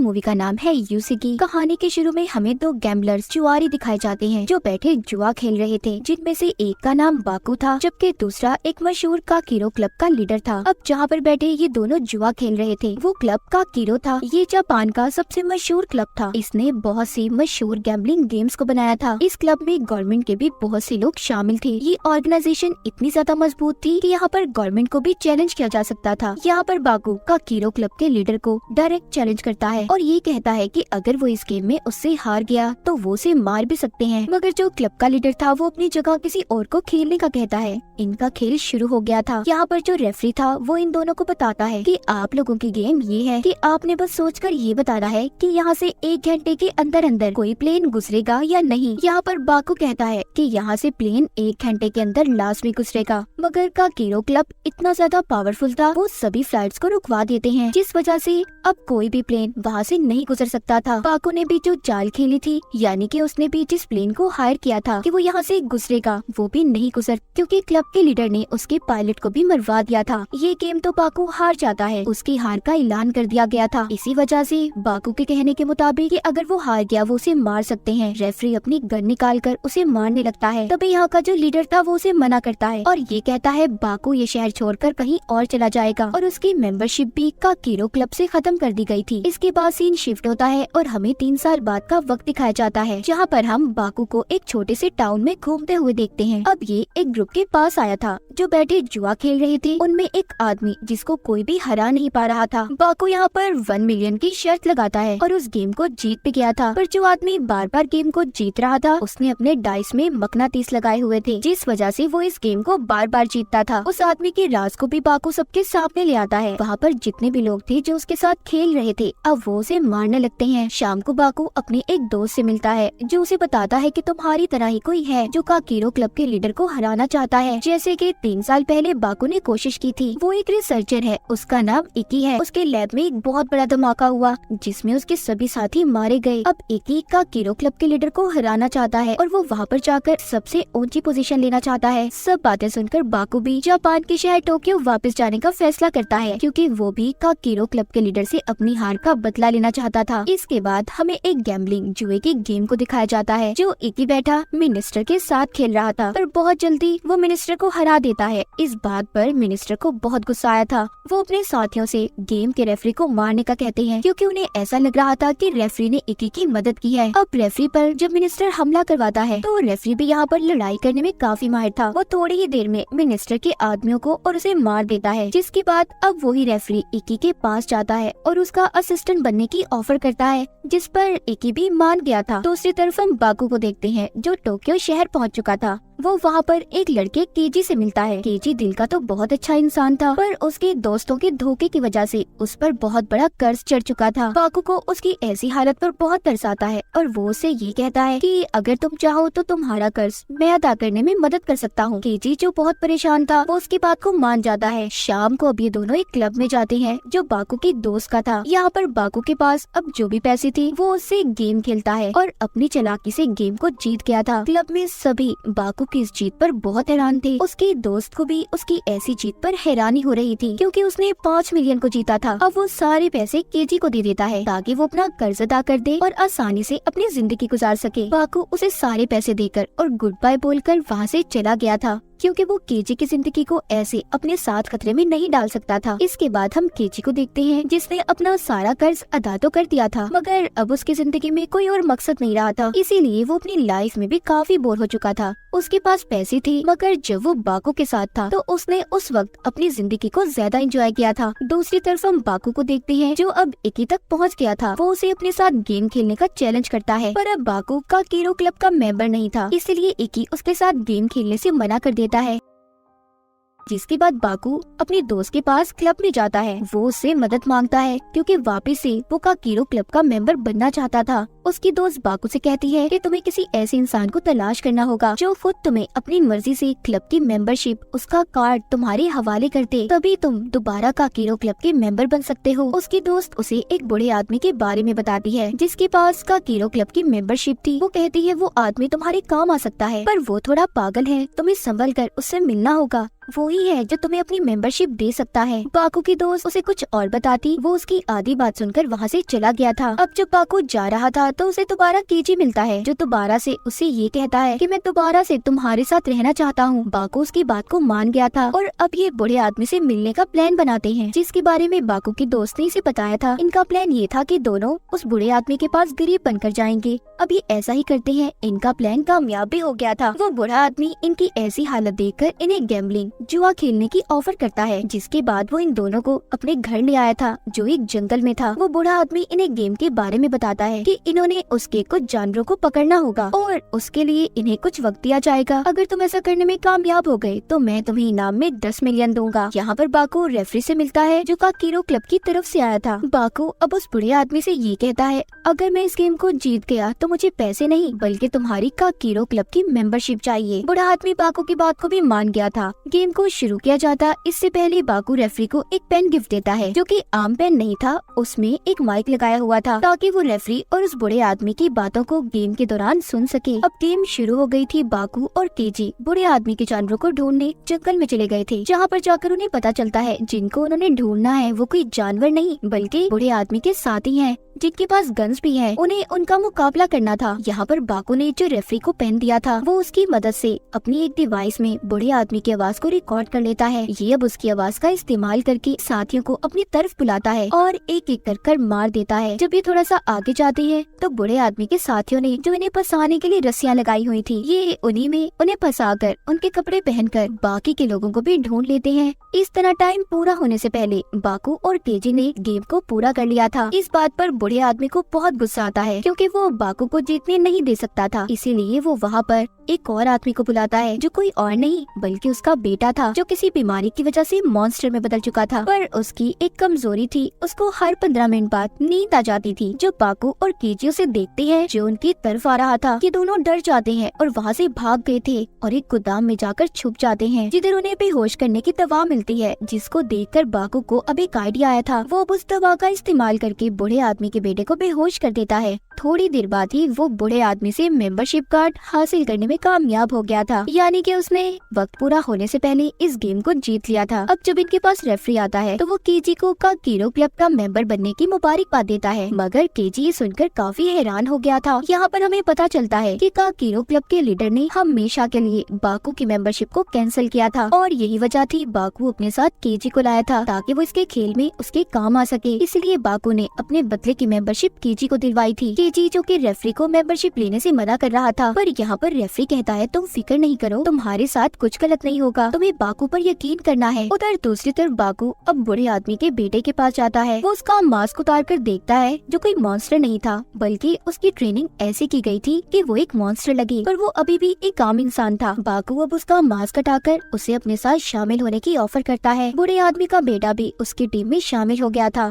Movie का नाम है यूसिकी। कहानी के शुरू में हमें दो गैम्बलर्स जुआरी दिखाए जाते हैं जो बैठे जुआ खेल रहे थे, जिनमें से एक का नाम बाकू था जबकि दूसरा एक मशहूर काकीरो क्लब का लीडर था। अब जहाँ पर बैठे ये दोनों जुआ खेल रहे थे वो क्लब काकीरो था। ये जापान का सबसे मशहूर क्लब था। इसने बहुत सी मशहूर गैम्बलिंग गेम्स को बनाया था। इस क्लब में गवर्नमेंट के भी बहुत से लोग शामिल थे। ये ऑर्गेनाइजेशन इतनी ज्यादा मजबूत थी कि यहाँ पर गवर्नमेंट को भी चैलेंज किया जा सकता था। यहाँ पर बाकू काकीरो क्लब के लीडर को डायरेक्ट चैलेंज करता है और ये कहता है कि अगर वो इस गेम में उससे हार गया तो वो उसे मार भी सकते हैं। मगर जो क्लब का लीडर था वो अपनी जगह किसी और को खेलने का कहता है। इनका खेल शुरू हो गया था। यहाँ पर जो रेफरी था वो इन दोनों को बताता है कि आप लोगों की गेम ये है कि आपने बस सोचकर ये बताना है कि यहाँ से 1 घंटे के अंदर अंदर कोई प्लेन गुजरेगा या नहीं। यहाँ पर बाकू कहता है कि यहाँ से प्लेन 1 घंटे के अंदर लाजमी गुजरेगा। मगर काकीरो क्लब इतना ज्यादा पावरफुल था वो सभी फ्लाइट्स को रुकवा देते हैं, जिस वजह से अब कोई भी प्लेन वहाँ से नहीं गुजर सकता था। बाकू ने भी जो चाल खेली थी, यानी कि उसने भी जिस प्लेन को हायर किया था कि वो यहाँ से गुजरेगा, वो भी नहीं गुजर, क्योंकि क्लब के लीडर ने उसके पायलट को भी मरवा दिया था। ये गेम तो बाकू हार जाता है। उसकी हार का ऐलान कर दिया गया था। इसी वजह से बाकू के कहने के मुताबिक कि अगर वो हार गया वो उसे मार सकते हैं। रेफरी अपनी गन निकाल कर उसे मारने लगता है। तभी यहाँ का जो लीडर था वो उसे मना करता है और ये कहता है बाकू ये शहर छोड़कर कहीं और चला जाएगा। और उसकी मेंबरशिप भी काकीरो क्लब से खत्म कर दी गई थी। इसके बाद सीन शिफ्ट होता है और हमें 3 साल बाद का वक्त दिखाया जाता है, जहाँ पर हम बाकू को एक छोटे से टाउन में घूमते हुए देखते हैं। अब ये एक ग्रुप के पास आया था जो बैठे जुआ खेल रहे थे। उनमें एक आदमी जिसको कोई भी हरा नहीं पा रहा था। बाकू यहाँ पर 1 मिलियन की शर्त लगाता है और उस गेम को जीत भी गया था। पर जो आदमी बार बार गेम को जीत रहा था उसने अपने डाइस में मकनातीस लगाए हुए थे, जिस वजह से वो इस गेम को बार बार जीतता था। उस आदमी के राज को भी बाकू सबके सामने ले आता है। वहाँ पर जितने भी लोग थे जो उसके साथ खेल रहे थे अब वो उसे मारने लगते हैं। शाम को बाकू अपने एक दोस्त से मिलता है जो उसे बताता है कि तुम्हारी तरह ही कोई है जो काकीरो क्लब के लीडर को हराना चाहता है, जैसे कि 3 साल पहले बाकू ने कोशिश की थी। वो एक रिसर्चर है, उसका नाम इकी है। उसके लैब में एक बहुत बड़ा धमाका हुआ जिसमें उसके सभी साथी मारे गए। अब इकी काकीरो क्लब के लीडर को हराना चाहता है और वो वहाँ पर जाकर सबसे ऊंची पोजीशन लेना चाहता है। सब बातें सुनकर बाकू भी जापान के शहर टोक्यो वापस जाने का फैसला करता है, क्योंकि वो भी काकीरो क्लब के लीडर से अपनी हार का बदला लेना चाहता था। इसके बाद हमें एक गैम्बलिंग जुए की गेम को दिखाया जाता है जो इकी बैठा मिनिस्टर के साथ खेल रहा था, पर बहुत जल्दी वो मिनिस्टर को हरा देता है। इस बात पर मिनिस्टर को बहुत गुस्सा आया था। वो अपने साथियों से गेम के रेफरी को मारने का कहते हैं, क्योंकि उन्हें ऐसा लग रहा था कि रेफरी ने इकी की मदद की है। अब रेफरी पर जब मिनिस्टर हमला करवाता है तो रेफरी भी यहाँ पर लड़ाई करने में काफी माहिर था। वो थोड़ी ही देर में मिनिस्टर के आदमियों को और उसे मार देता है, जिसके बाद अब वही रेफरी इकी के पास जाता है और उसका असिस्टेंट बनने की ऑफर करता है, जिस पर इकी भी मान गया था। दूसरी तरफ हम बाकू को देखते हैं जो टोक्यो शहर पहुंच चुका था। वो वहाँ पर एक लड़के केजी से मिलता है। केजी दिल का तो बहुत अच्छा इंसान था, पर उसके दोस्तों के धोखे की वजह से उस पर बहुत बड़ा कर्ज चढ़ चुका था। बाकू को उसकी ऐसी हालत पर बहुत तरस आता है और वो उससे ये कहता है कि अगर तुम चाहो तो तुम्हारा कर्ज मैं अदा करने में मदद कर सकता हूँ। केजी जो बहुत परेशान था वो उसकी बात को मान जाता है। शाम को अब ये दोनों एक क्लब में जाते हैं जो बाकू की दोस्त का था। यहाँ पर बाकू के पास अब जो भी पैसे थे वो उससे गेम खेलता है और अपनी चालाकी से गेम को जीत गया था। क्लब में सभी बाकू की इस जीत पर बहुत हैरान थे। उसके दोस्त को भी उसकी ऐसी जीत पर हैरानी हो रही थी, क्योंकि उसने 5 मिलियन को जीता था। अब वो सारे पैसे केजी को दे देता है ताकि वो अपना कर्ज अदा कर दे और आसानी से अपनी जिंदगी गुजार सके। बाकू उसे सारे पैसे देकर और गुड बाय बोलकर वहाँ से चला गया था, क्योंकि वो केजी की जिंदगी को ऐसे अपने साथ खतरे में नहीं डाल सकता था। इसके बाद हम केजी को देखते हैं जिसने अपना सारा कर्ज अदा तो कर दिया था, मगर अब उसकी जिंदगी में कोई और मकसद नहीं रहा था, इसीलिए वो अपनी लाइफ में भी काफी बोर हो चुका था। उसके पास पैसे थे, मगर जब वो बाकू के साथ था तो उसने उस वक्त अपनी जिंदगी को ज्यादा एंजॉय किया था। दूसरी तरफ हम बाकू को देखते हैं जो अब इकी तक पहुँच गया था। वो उसे अपने साथ गेम खेलने का चैलेंज करता है, पर अब बाकू काकीरो क्लब का मेंबर नहीं था, इसलिए इकी उसके साथ गेम खेलने से मना कर देता है। जिसके बाद बाकू अपने दोस्त के पास क्लब में जाता है। वो उससे मदद मांगता है क्योंकि वापस से वो काकीरो क्लब का मेंबर बनना चाहता था। उसकी दोस्त बाकू से कहती है कि तुम्हें किसी ऐसे इंसान को तलाश करना होगा जो खुद तुम्हें अपनी मर्जी से क्लब की मेंबरशिप, उसका कार्ड तुम्हारे हवाले कर दे, तभी तुम दोबारा काकीरो क्लब के मेंबर बन सकते हो। उसकी दोस्त उसे एक बूढ़े आदमी के बारे में बताती है जिसके पास काकीरो क्लब की मेंबरशिप थी। वो कहती है वो आदमी तुम्हारे काम आ सकता है, पर वो थोड़ा पागल है, तुम्हें संभल कर उससे मिलना होगा। वो ही है जो तुम्हें अपनी मेंबरशिप दे सकता है। बाकू की दोस्त उसे कुछ और बताती, वो उसकी आधी बात सुनकर वहाँ से चला गया था। अब जब बाकू जा रहा था तो उसे दोबारा केजी मिलता है, जो दोबारा से उसे ये कहता है कि मैं दोबारा से तुम्हारे साथ रहना चाहता हूँ। बाकू उसकी बात को मान गया था और अब ये बूढ़े आदमी से मिलने का प्लान बनाते हैं, जिसके बारे में बाकू की दोस्त ने इसे बताया था। इनका प्लान ये था कि दोनों उस बूढ़े आदमी के पास गरीब बनकर जाएंगे। अब ये ऐसा ही करते हैं। इनका प्लान कामयाब भी हो गया था। वो बूढ़ा आदमी इनकी ऐसी हालत देखकर इन्हें गैम्बलिंग जुआ खेलने की ऑफर करता है, जिसके बाद वो इन दोनों को अपने घर ले आया था, जो एक जंगल में था। वो बूढ़ा आदमी इन्हें गेम के बारे में बताता है कि इन्होंने उसके कुछ जानवरों को पकड़ना होगा और उसके लिए इन्हें कुछ वक्त दिया जाएगा। अगर तुम ऐसा करने में कामयाब हो गए तो मैं तुम्हें इनाम में 10 मिलियन दूंगा। यहाँ पर बाकू रेफरी से मिलता है, जो काकीरो क्लब की तरफ से आया था। बाकू अब उस बूढ़े आदमी से ये कहता है, अगर मैं इस गेम को जीत गया तो मुझे पैसे नहीं बल्कि तुम्हारी काकीरो क्लब की मेंबरशिप चाहिए। बूढ़ा आदमी बाकू की बात को भी मान गया था। गेम को शुरू किया जाता इससे पहले बाकू रेफरी को एक पेन गिफ्ट देता है, जो कि आम पेन नहीं था, उसमें एक माइक लगाया हुआ था ताकि वो रेफरी और उस बूढ़े आदमी की बातों को गेम के दौरान सुन सके। अब गेम शुरू हो गई थी। बाकू और केजी बूढ़े आदमी के जानवरों को ढूंढने जंगल में चले गए थे, जहाँ पर जाकर उन्हें पता चलता है जिनको उन्होंने ढूंढना है वो कोई जानवर नहीं बल्कि बूढ़े आदमी के साथी हैं, जिनके पास गन्स भी हैं। उन्हें उनका मुकाबला करना था। यहाँ पर बाकू ने जो रेफरी को पेन दिया था वो उसकी मदद से अपनी एक डिवाइस में बूढ़े आदमी की आवाज को रिकॉर्ड कर लेता है। ये अब उसकी आवाज का इस्तेमाल करके साथियों को अपनी तरफ बुलाता है और एक एक कर मार देता है। जब ये थोड़ा सा आगे जाते हैं तो बूढ़े आदमी के साथियों ने जो इन्हें फंसाने के लिए रस्सियां लगाई हुई थी, ये उन्हीं में उन्हें फंसाकर उनके कपड़े पहनकर बाकी के लोगों को भी ढूंढ लेते हैं। इस तरह टाइम पूरा होने से पहले बाकू और केजी ने गेम को पूरा कर लिया था। इस बात पर बूढ़े आदमी को बहुत गुस्सा आता है, क्योंकि वो बाकू को जीतने नहीं दे सकता था। इसीलिए वो वहाँ पर एक और आदमी को बुलाता है, जो कोई और नहीं बल्कि उसका बेटा था, जो किसी बीमारी की वजह से मॉन्स्टर में बदल चुका था। पर उसकी एक कमजोरी थी, उसको हर 15 मिनट बाद नींद आ जाती थी। जो बाकू और केजी उसे देखते हैं जो उनकी तरफ आ रहा था, ये दोनों डर जाते हैं और वहाँ से भाग गए थे और एक गोदाम में जाकर छुप जाते हैं, जिधर उन्हें बेहोश करने की दवा मिलती है, जिसको देखकर बाकू को अब एक आइडिया आया था। वो अब उस दवा का इस्तेमाल करके बूढ़े आदमी के बेटे को बेहोश कर देता है। थोड़ी देर बाद ही वो बूढ़े आदमी से मेंबरशिप कार्ड हासिल करने में कामयाब हो गया था, यानी कि उसने वक्त पूरा होने से पहले इस गेम को जीत लिया था। अब जब इनके पास रेफरी आता है तो वो केजी को काकीरो क्लब का मेंबर बनने की मुबारकबाद देता है, मगर केजी ये सुनकर काफी हैरान हो गया था। यहाँ पर हमें पता चलता है कि काकीरो क्लब के लीडर ने हमेशा के लिए बाकू की मेंबरशिप को कैंसिल किया था और यही वजह थी बाकू अपने साथ केजी को लाया था ताकि वो इसके खेल में उसके काम आ सके। इसलिए बाकू ने अपने बदले की मेंबरशिप केजी को दिलवाई थी। केजी जो कि रेफरी को मेंबरशिप लेने से मना कर रहा था, पर यहाँ पर रेफरी कहता है तुम फिक्र नहीं करो, तुम्हारे साथ कुछ गलत नहीं होगा, तुम्हें बाकू पर यकीन करना है। उधर दूसरी तरफ बाकू अब बूढ़े आदमी के बेटे के पास जाता है। वो उसका मास्क उतार कर देखता है, जो कोई मॉन्स्टर नहीं था बल्कि उसकी ट्रेनिंग ऐसी की गई थी कि वो एक मॉन्स्टर लगे, पर वो अभी भी एक आम इंसान था। बाकू अब उसका मास्क हटाकर उसे अपने साथ शामिल होने की ऑफर करता है। बूढ़े आदमी का बेटा भी उसकी टीम में शामिल हो गया था।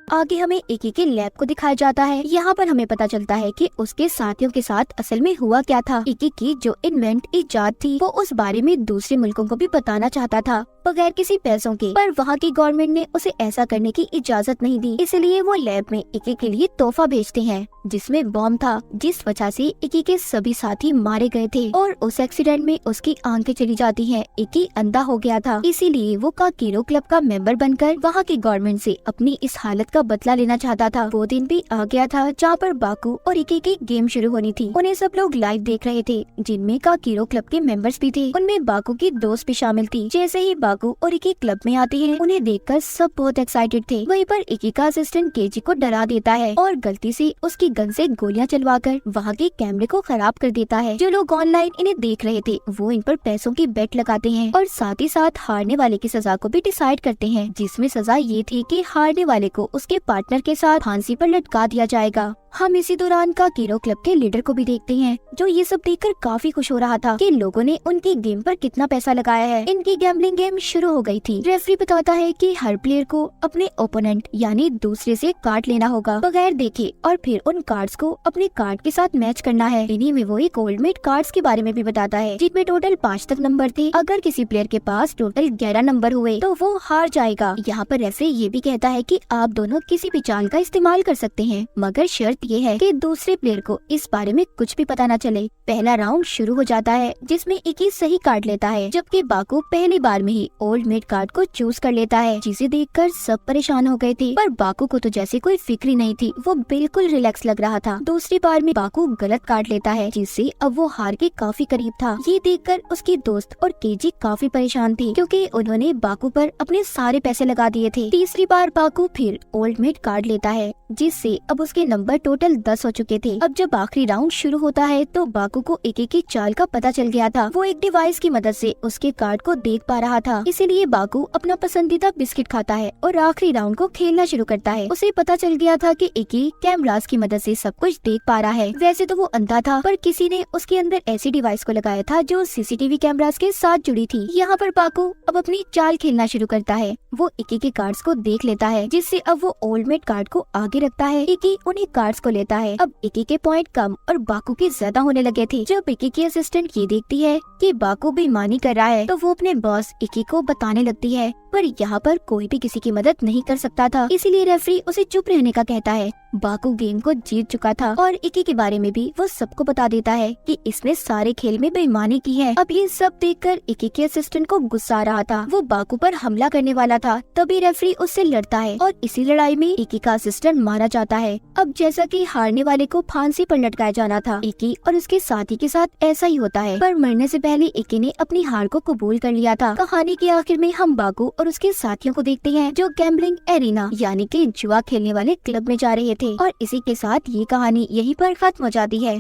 आगे हमें इकी के लैब को दिखाया जाता है। यहाँ पर हमें पता चलता है कि उसके साथियों के साथ असल में हुआ क्या था। इकी की जो इजाद थी वो उस बारे में दूसरे मुल्कों को भी बताना चाहता था बगैर किसी पैसों के, पर वहाँ की गवर्नमेंट ने उसे ऐसा करने की इजाजत नहीं दी। इसलिए वो लैब में इकी के लिए तोहफा भेजते हैं जिसमें बॉम्ब था, जिस वजह से इकी के सभी साथी मारे गए थे और उस एक्सीडेंट में उसकी आंखें चली जाती हैं। इकी अंधा हो गया था, इसीलिए वो काकीरो क्लब का मेंबर बनकर वहाँ की गवर्नमेंट से अपनी इस हालत का बदला लेना चाहता था। वो दिन भी आ गया था जहाँ पर बाकू और इकी की गेम शुरू होनी थी। उन्हें सब लोग लाइव देख रहे थे, जिनमें काकीरो क्लब के मेंबर्स भी थे। उनमें बाकू की दोस्त भी शामिल थी। जैसे ही बाकू और इकी क्लब में आते हैं, उन्हें देखकर सब बहुत एक्साइटेड थे। वहीं पर इकी का असिस्टेंट केजी को डरा देता है और गलती से उसकी गन से गोलियां चलवाकर वहाँ के कैमरे को खराब कर देता है। जो लोग ऑनलाइन इन्हें देख रहे थे वो इन पर पैसों की बेट लगाते हैं और साथ ही साथ हारने वाले की सजा को भी डिसाइड करते हैं, जिसमें सजा ये थी कि हारने वाले को उसके पार्टनर के साथ फांसी पर लटका दिया जाएगा। हम इसी दौरान काकीरो क्लब के लीडर को भी देखते हैं, जो ये सब देखकर काफी खुश हो रहा था कि लोगों ने उनकी गेम पर कितना पैसा लगाया है। इनकी गैम्बलिंग गेम शुरू हो गई थी। रेफरी बताता है कि हर प्लेयर को अपने ओपोनेंट यानी दूसरे से कार्ड लेना होगा बगैर देखे और फिर उन कार्ड्स को अपने कार्ड के साथ मैच करना है। इन्हीं में वो एक ओल्डमेट कार्ड्स के बारे में भी बताता है, जिनमें टोटल 5 तक नंबर थे। अगर किसी प्लेयर के पास टोटल 11 नंबर हुए तो वो हार जाएगा। यहाँ पर रेफरी ये भी कहता है कि आप दोनों किसी भी चाल का इस्तेमाल कर सकते हैं, मगर शर्त शर्त ये है कि दूसरे प्लेयर को इस बारे में कुछ भी पता न चले। पहला राउंड शुरू हो जाता है जिसमें इकी सही कार्ड लेता है, जबकि बाकू पहली बार में ही ओल्ड मेट कार्ड को चूज कर लेता है, जिसे देखकर सब परेशान हो गए थे। पर बाकू को तो जैसे कोई फिक्र ही नहीं थी, वो बिल्कुल रिलैक्स लग रहा था। दूसरी बार में बाकू गलत कार्ड लेता है, जिससे अब वो हार के काफी करीब था। ये देखकर उसकी दोस्त और केजी काफी परेशान थी, क्योंकि उन्होंने बाकू पर अपने सारे पैसे लगा दिए थे। तीसरी बार बाकू फिर ओल्ड मेट कार्ड लेता है, जिससे अब उसके नंबर टोटल 10 हो चुके थे। अब जब आखिरी राउंड शुरू होता है तो बाकू को इकी की चाल का पता चल गया था। वो एक डिवाइस की मदद से उसके कार्ड को देख पा रहा था, इसीलिए बाकू अपना पसंदीदा बिस्किट खाता है और आखिरी राउंड को खेलना शुरू करता है। उसे पता चल गया था कि इकी कैमरास की मदद से सब कुछ देख पा रहा है। वैसे तो वो अंधा था, पर किसी ने उसके अंदर ऐसी डिवाइस को लगाया था जो सीसीटीवी कैमरास के साथ जुड़ी थी। यहाँ पर बाकू अब अपनी चाल खेलना शुरू करता है। वो इकी के कार्ड्स को देख लेता है, जिससे अब वो ओल्ड मेट कार्ड को आगे रखता है। इकी उन्हीं कार्ड्स को लेता है। अब इकी के पॉइंट कम और बाकू के ज्यादा होने लगे थे। जब इकी की असिस्टेंट ये देखती है कि बाकू बेईमानी कर रहा है, तो वो अपने बॉस इकी को बताने लगती है, पर यहाँ पर कोई भी किसी की मदद नहीं कर सकता था, इसीलिए रेफरी उसे चुप रहने का कहता है। बाकू गेम को जीत चुका था और इकी के बारे में भी वो सबको बता देता है कि इसने सारे खेल में बेईमानी की है। अब ये सब देखकर इकी के असिस्टेंट को गुस्सा आ रहा था। वो बाकू पर हमला करने वाला था, तभी रेफरी उससे लड़ता है और इसी लड़ाई में इकी का असिस्टेंट मारा जाता है। अब जैसा कि हारने वाले को फांसी पर लटकाया जाना था, इकी और उसके साथी के साथ ऐसा ही होता है, पर मरने से पहले इकी ने अपनी हार को कबूल कर लिया था। कहानी के आखिर में हम बाकू और उसके साथियों को देखते हैं, जो गैम्बलिंग एरिना यानी कि जुआ खेलने वाले क्लब में जा रहे थे। और इसी के साथ ये कहानी यहीं पर खत्म हो जाती है।